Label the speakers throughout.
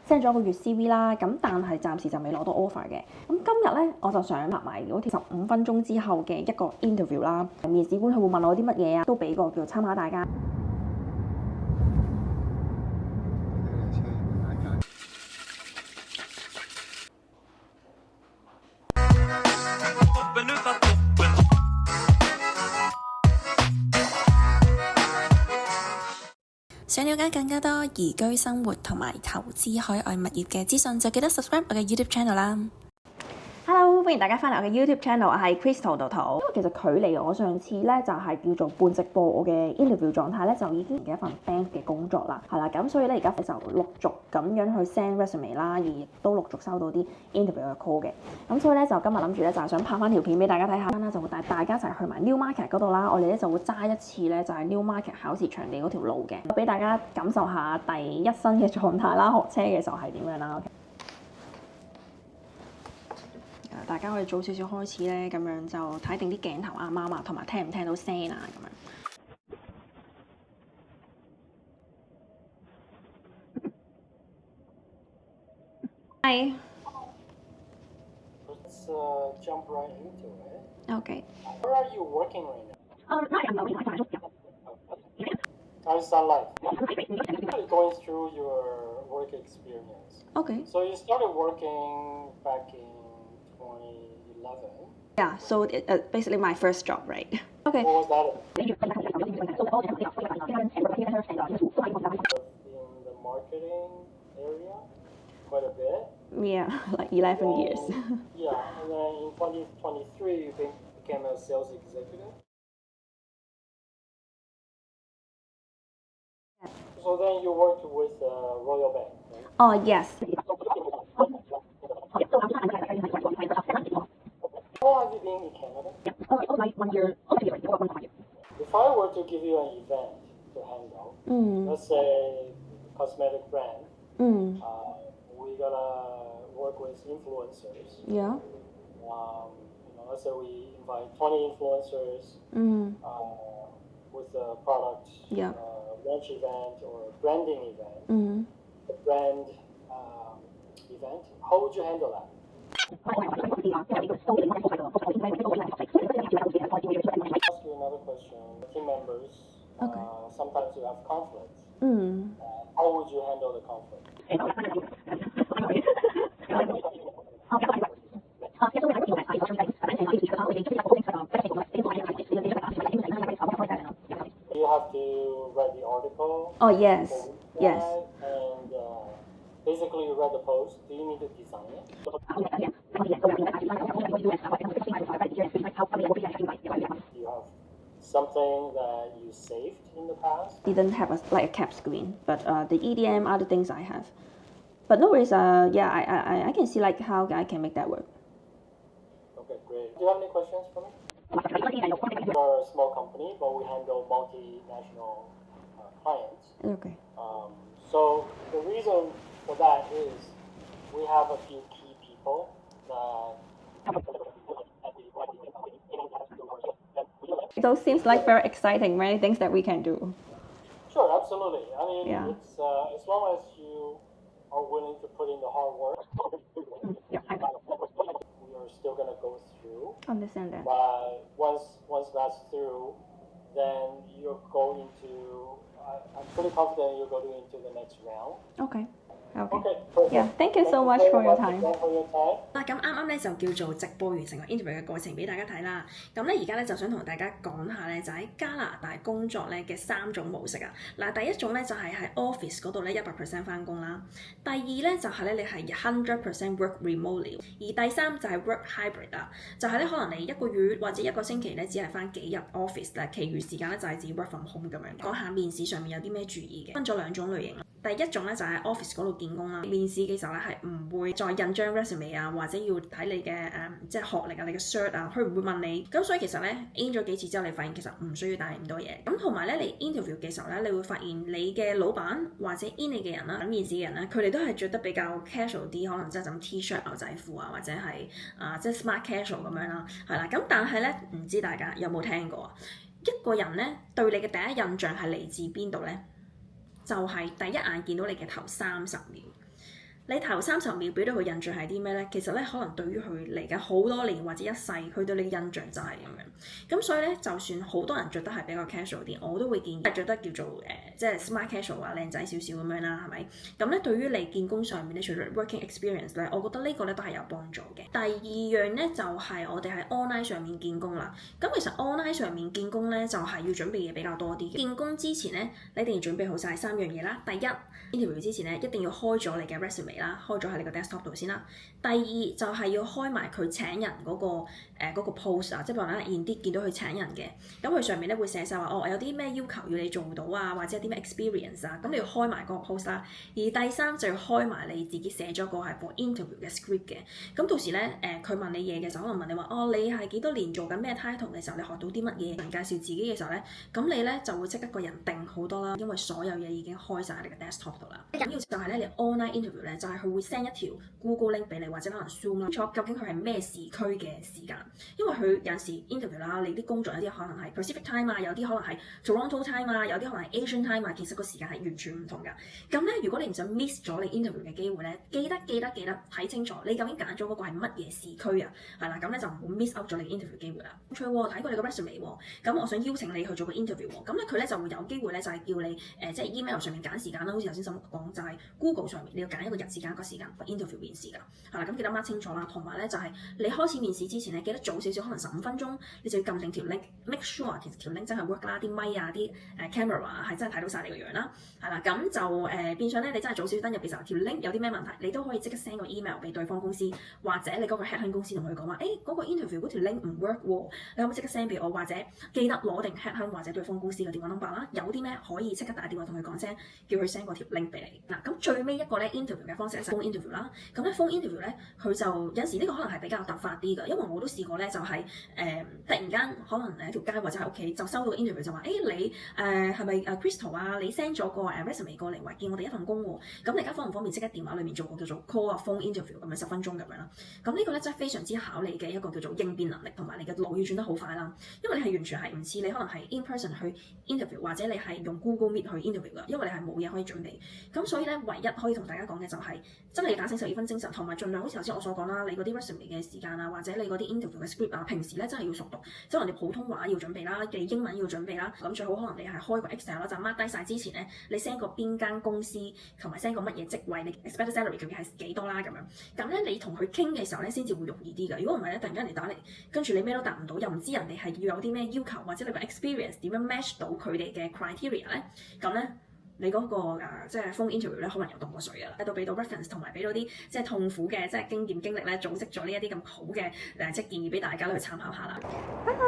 Speaker 1: send 咗個月 CV 啦，咁但係暫時就未攞到 offer 嘅。咁今日咧我就想拍埋嗰條15分鐘之後嘅一個 interview 啦。面試官佢會問我啲乜嘢啊，都俾個叫參考大家。
Speaker 2: 想了解更加多移居生活同埋投資海外物業嘅資訊，就記得 subscribe 我嘅 YouTube channel 啦。
Speaker 1: Hello， 歡迎大家翻嚟我嘅 YouTube channel， 我係 Crystal 圖圖。因為其實距離我上次咧就係叫做半直播，我嘅 interview 狀態咧就已經嘅一份 bank 嘅工作啦，係啦，咁所以咧而家就陸續咁樣去 send resume 啦，而亦都陸續收到啲 interview 嘅 call 嘅。咁所以咧就今日諗住咧就係想拍翻條片俾大家睇下啦，就會帶大家一齊去埋 Newmarket 嗰度啦。我哋咧就會揸一次咧就係 Newmarket 考試場地嗰條路嘅，俾大家感受下第一身嘅狀態啦，學車嘅時候係點樣啦。大家可以早少少開始咧，咁樣就睇定啲鏡頭啱唔啱啊，同埋聽唔聽到聲啊咁樣。Hi.
Speaker 3: Let's jump right into it.
Speaker 1: Okay.
Speaker 3: Where are you working right now? How's that like? Going through your work experience.
Speaker 1: Okay.
Speaker 3: So you started working back in 2011.
Speaker 1: Yeah. So basically my first job, right? Okay.
Speaker 3: What was that? In the marketing area, quite a bit.
Speaker 1: Yeah, like 11 years.
Speaker 3: Yeah, and then in 2023 you became a sales executive. So then you worked with Royal Bank, right?
Speaker 1: Oh yes.
Speaker 3: How long have you been in Canada?
Speaker 1: 1 year.
Speaker 3: If I were to give you an event to handle, let's say cosmetic brand, we're gonna work with influencers.
Speaker 1: Yeah.
Speaker 3: Let's say we invite 20 influencers with a product launch event or branding event, a brand event. How would you handle that? Ask you another question. Team members, sometimes you have conflicts. How would you handle the conflict? You have to write the article.
Speaker 1: Oh yes. Yes.
Speaker 3: And basically you write the post. Do you need to design it? Do you have something that you saved in the past?
Speaker 1: Didn't have a cap screen, but the EDM, other things I have. But no worries. Yeah, I can see like how I can make that work.
Speaker 3: Okay, great. Do you have any questions for me? We are a small company, but we handle multinational clients.
Speaker 1: Okay.
Speaker 3: So the reason for that is we have a few key people that.
Speaker 1: Those seems like very exciting, many things that we can do.
Speaker 3: Sure, absolutely. I mean,
Speaker 1: Yeah.
Speaker 3: it's as long as you are willing to put in the hard work, we are still gonna go through.
Speaker 1: Understand that.
Speaker 3: But once that's through, then you'll go into. I'm pretty confident you'll go into the next round.
Speaker 1: Okay. Okay.
Speaker 3: Okay. Perfect.
Speaker 1: Yeah. Thank you so much for your time.
Speaker 3: For your time.
Speaker 2: 咁啱啱咧就叫做直播完成個 interview 嘅過程俾大家睇啦。咁咧而家咧就想同大家講下咧，就喺加拿大工作咧嘅3種模式啊。嗱，第一種咧就係喺 office 嗰度咧100% 翻工啦。第二咧就係咧你係100% work remotely， 而第三就係 work hybrid 啊，就係咧可能你1個月或者1個星期咧只係翻幾日 office 啦，其餘時間咧就係指 work from home 咁樣。講下面試上面有啲咩注意嘅，分咗2種類型。第一種咧就喺 office 嗰度見工啦，面試嘅時候咧係唔會再印張 resume 啊，或者要睇你嘅即係學歷啊、你嘅 cert 啊，佢唔會問你。咁所以其實咧 in 咗幾次之後，你發現其實唔需要帶咁多嘢。咁同埋咧，你 interview 嘅時候咧，你會發現你嘅老闆或者 in 你嘅人啦，面試嘅人咧，佢哋都係着得比較 casual 啲，可能即係咁 T-shirt 牛仔褲啊，或者係即係 smart casual 咁樣啦，係啦。咁但係咧，唔知大家有冇聽過啊？一個人咧對你嘅第一印象係嚟自邊度咧？就係第一眼見到你嘅頭30秒。你頭30秒俾到佢印象係啲咩咧？其實咧可能對於佢嚟緊好多年或者一世，佢對你嘅印象就係咁樣。咁所以咧，就算好多人着得係比較 casual 啲，我都會建議着得叫做即係 smart casual 啊，靚仔少少咁樣啦，係咪？咁咧對於你見工上面咧，除咗 working experience 咧，我覺得呢個咧都係有幫助嘅。第二樣咧就係我哋喺 online 上面見工啦。咁其實 online 上面見工咧就係要準備嘢比較多啲嘅。見工之前咧，你一定要準備好晒3樣嘢啦。第一， interview 之前咧一定要開咗你嘅 resume 啦，開咗喺你個 desktop 度先啦。第二就係要開埋佢請人嗰個 post 啊，即係譬如話Indeed見到佢請人嘅，咁佢上面咧會寫晒話有啲咩要求要你做到啊，或者有啲咩 experience 啊，咁你要開埋嗰個 post 啦。而第三就要開埋你自己寫咗個係 for interview 嘅 script 嘅。咁到時咧佢問你嘢嘅時候，可能問你話你係幾多年做緊咩 title 嘅時候，你學到啲乜嘢，介紹自己嘅時候咧，咁你咧就會即刻個人定好多啦，因為所有嘢已經開晒喺你個 desktop 度啦。緊要就係咧，你 online interview 咧就係佢會 send 一條 Google link 俾你，或者可能 Zoom 啦，究竟佢係咩時區嘅時間，因為佢有時 interview 啦，你啲工作有啲可能係 Pacific time 啊，有啲可能係 Toronto time 啊，有啲可能係 Asian time 啊，其實個時間係完全唔同㗎。咁咧，如果你唔想 miss 咗你 interview 嘅機會咧，記得睇清楚你究竟揀咗嗰個係乜嘢時區啊，係啦，咁咧就唔好 miss out 咗你 interview 機會啦。冇錯喎，睇過你個 resume 喎，咁我想邀請你去做個 interview 喎，咁咧佢咧就會有機會咧就係叫你即係 email 上面揀時間啦，好似頭先所講就係 Google 上面你要揀一個日子揀一個時間 for interview 面試㗎，係啦，咁記得 mark 清楚啦，同埋咧就係你開始面試之前咧，記得早少少，可能15分鐘，你就要撳定條 link，make sure 其實條 link 真係 work 啦，啲咪啊，啲camera 係真係睇到晒你個樣啦，係啦，咁就變相咧你真係早少少登入嘅時候，條 link 有啲咩問題，你都可以即刻 send 個 email 俾對方公司，或者你嗰個 headhunt 公司同佢講話，嗰個 interview 嗰條 link 唔 work 喎，你可唔可以即刻 send 俾我，或者記得攞定 headhunt 或者對方公司嘅電話 number 啦，有啲咩可以即刻打電話同佢講聲，叫佢 send 嗰條 link 俾你。嗱，咁最尾一個咧 interview 嘅方式係 phone interview 啦。咁咧 phone interview 咧，佢就有時呢個可能係比較突發啲㗎，因為我都試過咧，就係突然間可能喺條街或者喺屋企就收到個 interview 就話，你係咪Crystal 啊？你 send 咗個resume 過嚟，話見我哋一份工喎。咁你而家方唔方便即刻電話裡面做個叫做 call 啊 phone interview 咁樣10分鐘咁樣啦。咁呢個咧真係非常之考你嘅一個叫做應變能力，同埋你嘅腦要轉得好快啦。因為你係完全係唔似你可能係 in person 去 interview， 或者你係用 Google Meet 去 interview 㗎，因為你係冇嘢可以準備。咁所以咧，唯一可以同大家講嘅就係真係要打醒12分精神，同埋盡量好似頭先我所講啦，你嗰啲 resume 嘅時間啊，或者你嗰啲 interview 嘅 script 啊，平時咧真係要熟讀，即係人哋普通話要準備啦，嘅英文要準備啦。咁最好可能你係開個 Excel 啦，就 mark 低晒之前咧，你 send 個邊間公司同埋 send 個乜嘢職位，你 expected salary 究竟係幾多啦咁樣。咁咧你同佢傾嘅時候咧，先至會容易啲㗎。如果唔係咧，突然間人哋打嚟，跟住你咩都答唔到，又唔知人哋係要有啲咩要求，或者你個 experience 點樣 match 到佢哋嘅 criteria 咧，咁咧。你嗰個即係 phone interview 咧，可能又凍過水㗎啦，俾到 reference 同埋俾到啲即係痛苦嘅即係經驗經歷咧，組織咗呢一啲咁好嘅即係建議俾大家去參考下啦。
Speaker 1: 拜拜！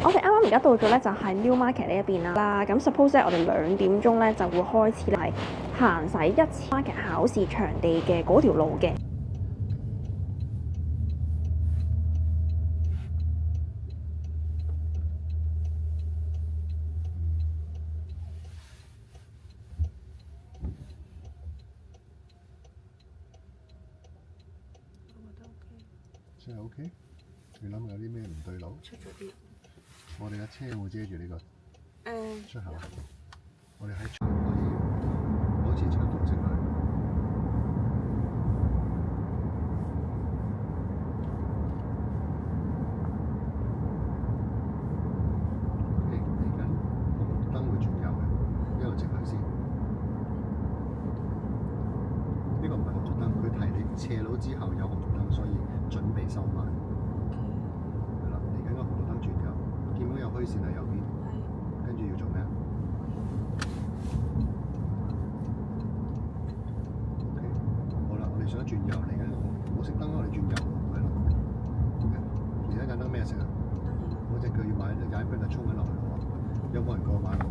Speaker 1: 我哋啱啱而家到咗咧就係 Newmarket 呢一邊啦。咁 suppose 咧我哋2點鐘咧就會開始係行使一次 Newmarket 考試場地嘅嗰條路嘅。
Speaker 4: 真係 OK， 你諗有啲咩唔對路？
Speaker 2: 出咗啲。
Speaker 4: 我哋嘅車會遮住呢個出口。我哋喺出可以好似長途直去。OK， 嚟緊紅燈會轉右嘅，一路直去先。呢個唔係紅燈，佢提你斜路之後有紅燈，所以準備收慢。係啦，嚟緊個紅綠燈轉右，見到有虛線喺右邊，跟住要做咩啊 ？OK， 好啦，我哋想轉右嚟緊，唔好熄燈啦，我哋轉右，係啦。而家間燈咩色啊？嗰隻腳要買踩 brake 就衝緊落去咯喎，有冇人過馬路？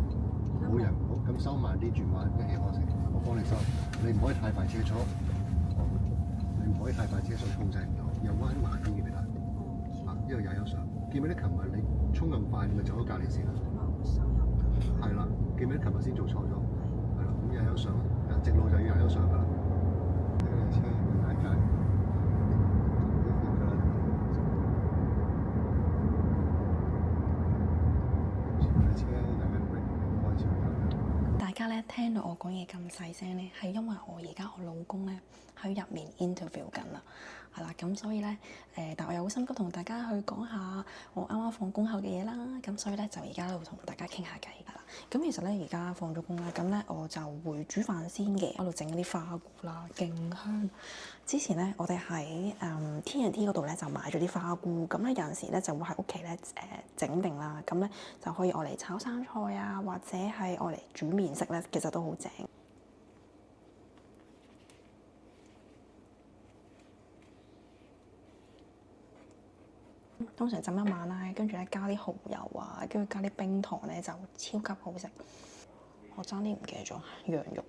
Speaker 4: 冇人，好咁收慢啲轉彎，一氣呵成，我幫你收。你唔可以太快車速，你唔可以太快車速控制唔到，又彎慢啲嘅得。呢度踩油上，記唔記得琴日你衝咁快，你咪走咗隔離線啦？係啦，記唔記得琴日先做錯咗？係啦，咁踩油上啦，直路就要踩油上㗎啦。呢架車大街，
Speaker 1: 大家咧聽
Speaker 2: 聽到我講嘢咁細聲咧，係因為我老公咧喺入面 interview 緊啦，係啦，咁所以咧但我又好心急同大家去講下我啱啱放工後嘅嘢啦，咁所以咧就而家喺度同大家傾下偈㗎啦。咁其實咧而家放咗工啦，咁咧我就會煮飯先嘅，喺度整啲花菇啦，勁香。之前咧我哋喺T&T 嗰度咧就買咗啲花菇，咁咧有陣時咧就會喺屋企咧整定啦，咁咧就可以愛嚟炒生菜啊，或者係愛嚟煮麵食咧，其實都好正。通常浸一晚啦，跟住咧加啲蠔油啊，跟住加啲冰糖咧就超級好食。我爭啲唔記得咗羊肉，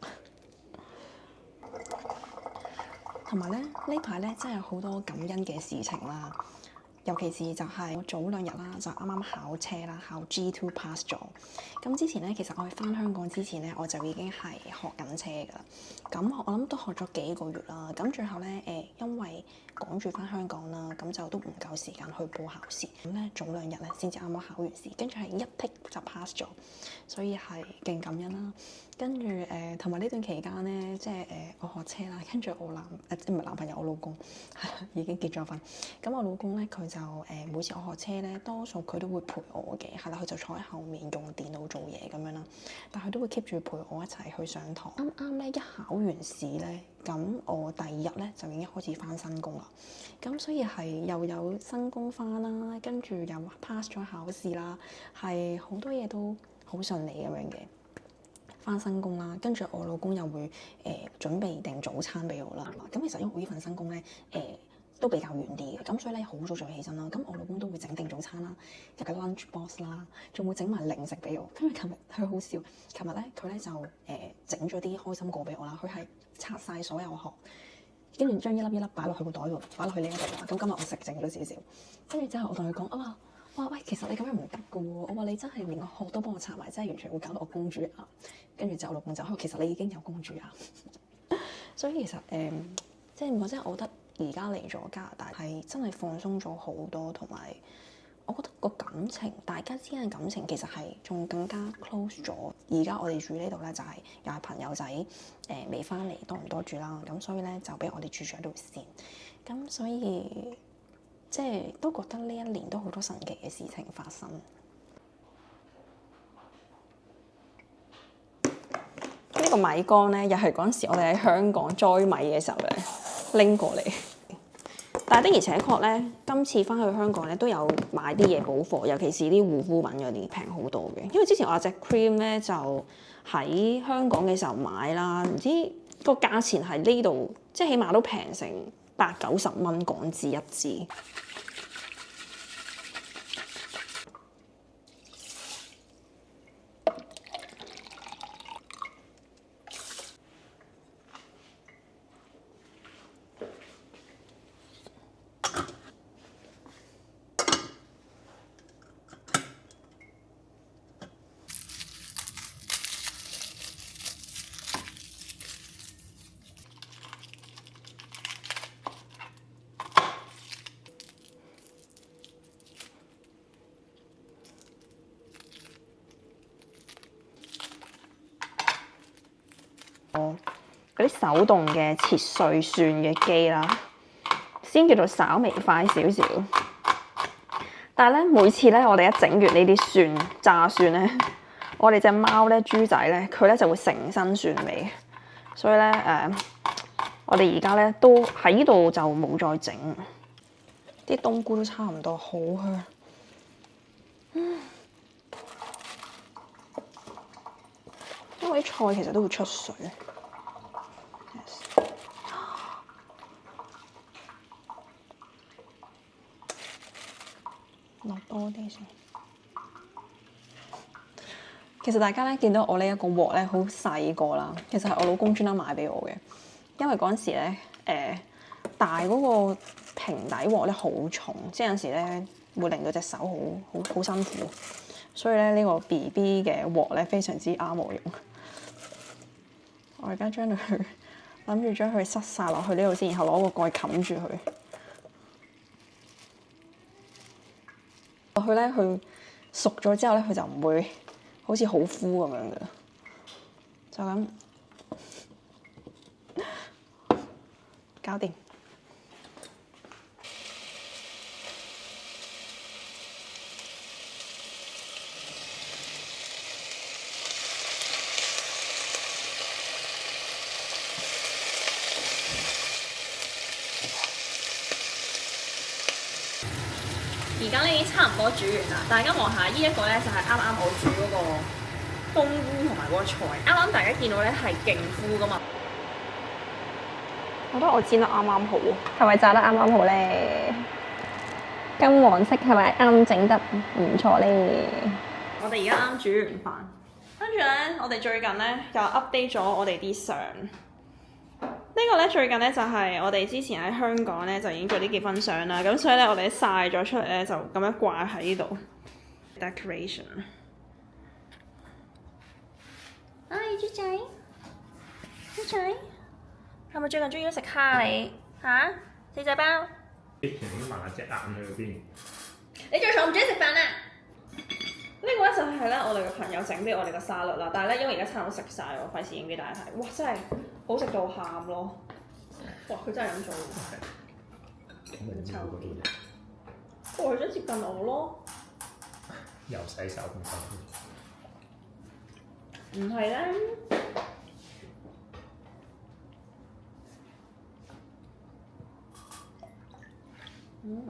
Speaker 2: 同埋咧呢排咧真係好多感恩嘅事情啦。尤其是就係我早2日啦，就啱啱考車啦，考 G2 pass 咗。咁之前咧，其實我去返香港之前咧，我就已經係學緊車㗎啦。咁我諗都學咗幾個月啦。咁最後咧，因為趕住返香港啦，咁就都唔夠時間去報考試。咁咧早2日咧先至啱啱考完試，跟住係一剔就 pass 咗，所以係勁感恩啦。跟住同埋呢段期間咧，即係我學車啦，跟住我唔係男朋友，我老公已經結咗婚。咁我老公咧佢就每次我學車咧，多數佢都會陪我嘅，係啦，佢就坐喺後面用電腦做嘢咁樣啦。但佢都會 keep 住陪我一齊去上堂。啱啱咧一考完試咧，咁我第2日咧就已經開始返新工啦。咁所以係又有新工返啦，跟住又 pass 咗考試啦，係好多嘢都好順利咁樣嘅。返新工啦，跟住我老公又會準備定早餐俾我啦。咁其實因為我呢份新工咧都比較遠啲嘅，咁所以咧好早就起身啦。咁我老公都會整定早餐啦，有個 lunch box 啦，仲會整埋零食俾我。跟住琴日佢好笑，琴日咧佢咧就整咗啲開心果俾我啦。佢係拆晒所有殼，跟住將一粒一粒擺落去個袋度，擺落去呢一度啦。咁今日我食剩咗少少，跟住之後我同佢講啊。哇喂，其實你咁樣唔得㗎喎！我話你真係連個殼都幫我拆埋，真係完全會搞到我公主啊！跟住之後我老公就其實你已經有公主啊，所以其實即係我覺得而家嚟咗加拿大係真係放鬆咗好多，同埋我覺得個感情，大家之間嘅感情其實係仲更加 close 咗。而家我哋住呢度咧就係又係朋友仔未翻嚟多唔多住啦，咁所以咧就俾我哋住咗喺度先，咁所以。即係都覺得呢1年都好多神奇嘅事情發生。呢個米缸咧，又係嗰陣時我哋喺香港栽米嘅時候咧拎過嚟。但係的而且確咧，今次翻去香港咧都有買啲嘢補貨，尤其是啲護膚品嗰啲平好多嘅。因為之前我有隻 cream 咧就喺香港嘅時候買啦，唔知個價錢係呢度即係起碼都平成80-90蚊港紙一支。嗰啲手動嘅切碎蒜嘅機啦，先叫做稍微快少少。但係咧，每次咧我哋一整完呢啲炸蒜咧，我哋隻貓咧豬仔咧，佢咧就會成身蒜味。所以咧我哋而家咧都喺呢度就冇再整。啲冬菇都差唔多，好香。因為啲菜其實都會出水。落多啲先。其實大家咧見到我呢一個鑊咧好細個啦，其實係我老公專登買俾我嘅，因為嗰陣時咧大嗰個平底鑊咧好重，即係有陣時咧會令到隻手好辛苦，所以咧呢個 BB 嘅鑊咧非常之啱我用。我而家將佢諗住將佢塞晒落去呢度先，然後攞個蓋冚住佢。落去咧，佢熟咗之後咧，佢就唔會好似好枯咁樣嘅，就咁搞掂。而家咧已經差唔多煮完啦，大家望下，呢一個咧就係啱啱我煮嗰個冬菇同埋嗰個菜，啱啱大家見到咧係勁枯噶嘛。我覺得我煎得啱啱好，係咪炸得啱啱好咧？金黃色係咪啱整得唔錯咧？我哋而家啱煮完飯，跟住咧我哋最近咧又 update 咗我哋啲相。呢個咧最近咧就係我哋之前喺香港咧就影咗呢幾分相啦，咁所以咧我哋曬咗出嚟咧就咁樣掛喺呢度 decoration。哎，豬仔，豬仔，係咪最近中意食蝦你？嚇，四仔包。
Speaker 5: 之前已經擘隻眼喺嗰邊。
Speaker 2: 你最嘈唔中意食飯啊？呢個咧就係咧我哋嘅朋友整俾我哋嘅沙律啦，但係咧因為而家差唔多食晒，我費事影俾大家睇。哇！真係好食到喊咯！哇！佢真係咁做，佢抽啲。哇！佢想接近我咯。
Speaker 5: 又洗手唔得。
Speaker 2: 唔係啦。嗯。